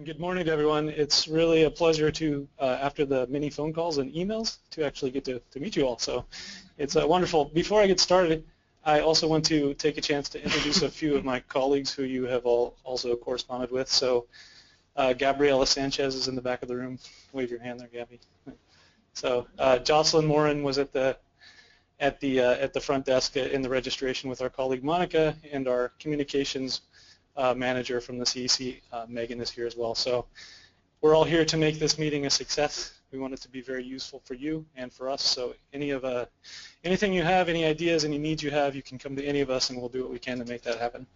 And good morning to everyone. It's really a pleasure to, after the many phone calls and emails, to actually get to meet you all. So it's wonderful. Before I get started, I also want to take a chance to introduce a few of my colleagues who you have all also corresponded with. So Gabriela Sanchez is in the back of the room. Wave your hand there, Gabby. So Jocelyn Morin was at the front desk in the registration with our colleague Monica, and our communications manager from the CEC, Megan, is here as well. So we're all here to make this meeting a success. We want it to be very useful for you and for us. So anything you have, any ideas, any needs you have, you can come to any of us and we'll do what we can to make that happen.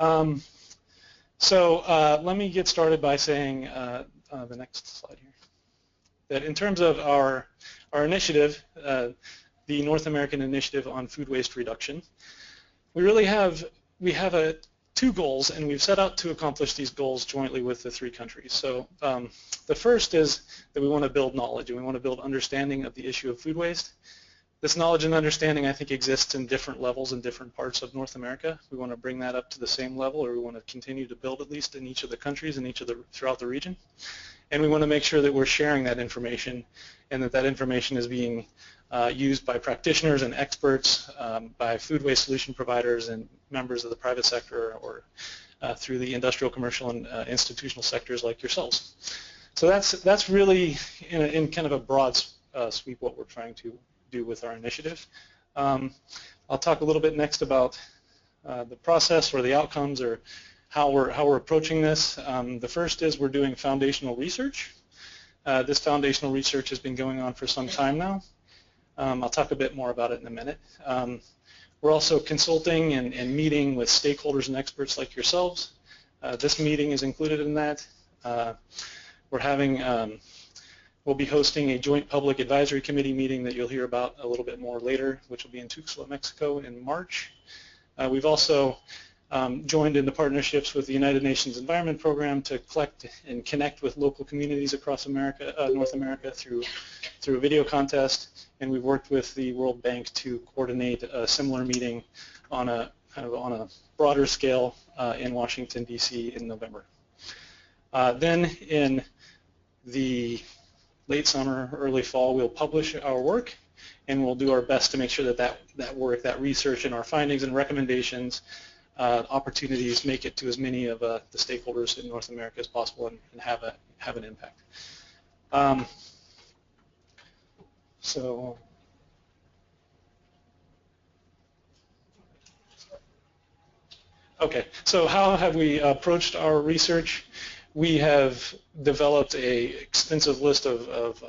Let me get started by saying the next slide here, that in terms of our initiative, the North American Initiative on Food Waste Reduction, we have two goals, and we've set out to accomplish these goals jointly with the three countries. So the first is that we want to build knowledge, and we want to build understanding of the issue of food waste. This knowledge and understanding, I think, exists in different levels in different parts of North America. We want to bring that up to the same level, or we want to continue to build at least in each of the countries and throughout the region. And we want to make sure that we're sharing that information, and that information is being used by practitioners and experts, by food waste solution providers and members of the private sector, or through the industrial, commercial, and institutional sectors like yourselves. So that's really in kind of a broad sweep what we're trying to do with our initiative. I'll talk a little bit next about the process or the outcomes, or how we're approaching this. The first is we're doing foundational research. This foundational research has been going on for some time now. I'll talk a bit more about it in a minute. We're also consulting and meeting with stakeholders and experts like yourselves. This meeting is included in that. We'll be hosting a joint public advisory committee meeting that you'll hear about a little bit more later, which will be in Tuxtla, Mexico in March. We've also joined into partnerships with the United Nations Environment Program to collect and connect with local communities across North America through a video contest, and we've worked with the World Bank to coordinate a similar meeting on a broader scale in Washington, D.C. in November. Then in the late summer, early fall, we'll publish our work, and we'll do our best to make sure that work, that research, and our findings and recommendations, opportunities make it to as many of the stakeholders in North America as possible and have an impact. So how have we approached our research? We have developed an extensive list of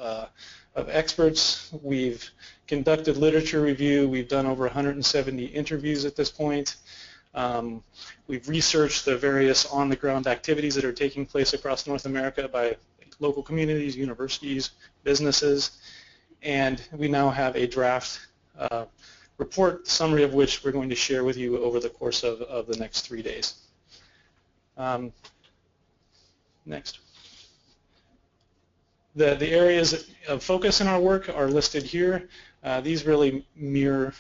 experts. We've conducted literature review. We've done over 170 interviews at this point. We've researched the various on-the-ground activities that are taking place across North America by local communities, universities, businesses, and we now have a draft report, summary of which we're going to share with you over the course of the next 3 days. Next. The areas of focus in our work are listed here. These really mirror.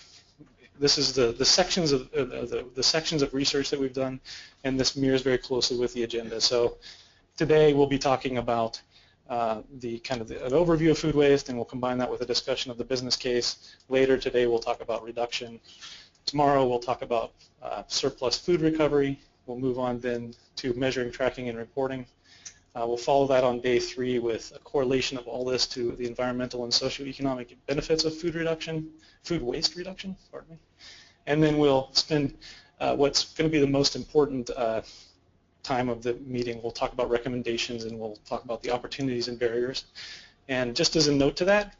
This is the sections of the sections of research that we've done, and this mirrors very closely with the agenda. So today we'll be talking about an overview of food waste, and we'll combine that with a discussion of the business case. Later today we'll talk about reduction. Tomorrow we'll talk about surplus food recovery. We'll move on then to measuring, tracking, and reporting. We'll follow that on day 3 with a correlation of all this to the environmental and socioeconomic benefits of food waste reduction, pardon me. And then we'll spend what's going to be the most important time of the meeting. We'll talk about recommendations, and we'll talk about the opportunities and barriers. And just as a note to that,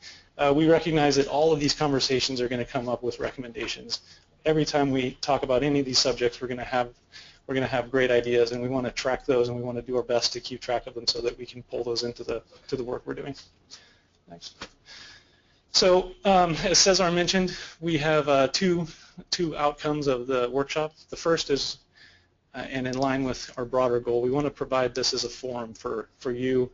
we recognize that all of these conversations are going to come up with recommendations. Every time we talk about any of these subjects, we're going to have great ideas, and we want to track those, and we want to do our best to keep track of them so that we can pull those into the work we're doing. Next. So as Cesar mentioned, we have two outcomes of the workshop. The first is, and in line with our broader goal, we want to provide this as a forum for you,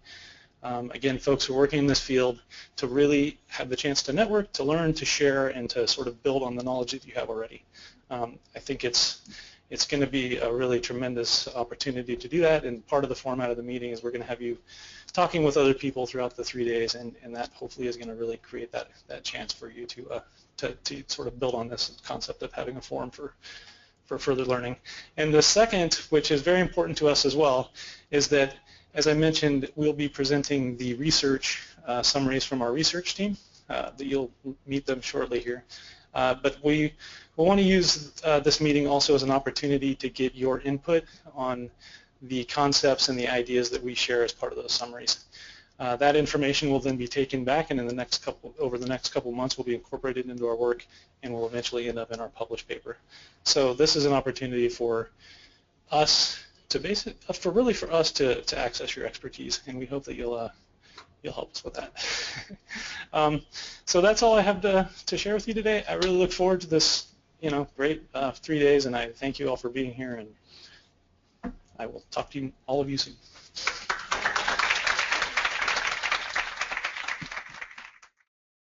again, folks who are working in this field, to really have the chance to network, to learn, to share, and to sort of build on the knowledge that you have already. I think it's it's going to be a really tremendous opportunity to do that, and part of the format of the meeting is we're going to have you talking with other people throughout the 3 days, and that hopefully is going to really create that chance for you to sort of build on this concept of having a forum for further learning. And the second, which is very important to us as well, is that, as I mentioned, we'll be presenting the research summaries from our research team. That you'll meet them shortly here. But we want to use this meeting also as an opportunity to get your input on the concepts and the ideas that we share as part of those summaries. That information will then be taken back, and over the next couple months will be incorporated into our work and will eventually end up in our published paper. So this is an opportunity for us to for us to access your expertise, and we hope that you'll help us with that. So that's all I have to share with you today. I really look forward to this, great 3 days, and I thank you all for being here, and I will talk to all of you soon.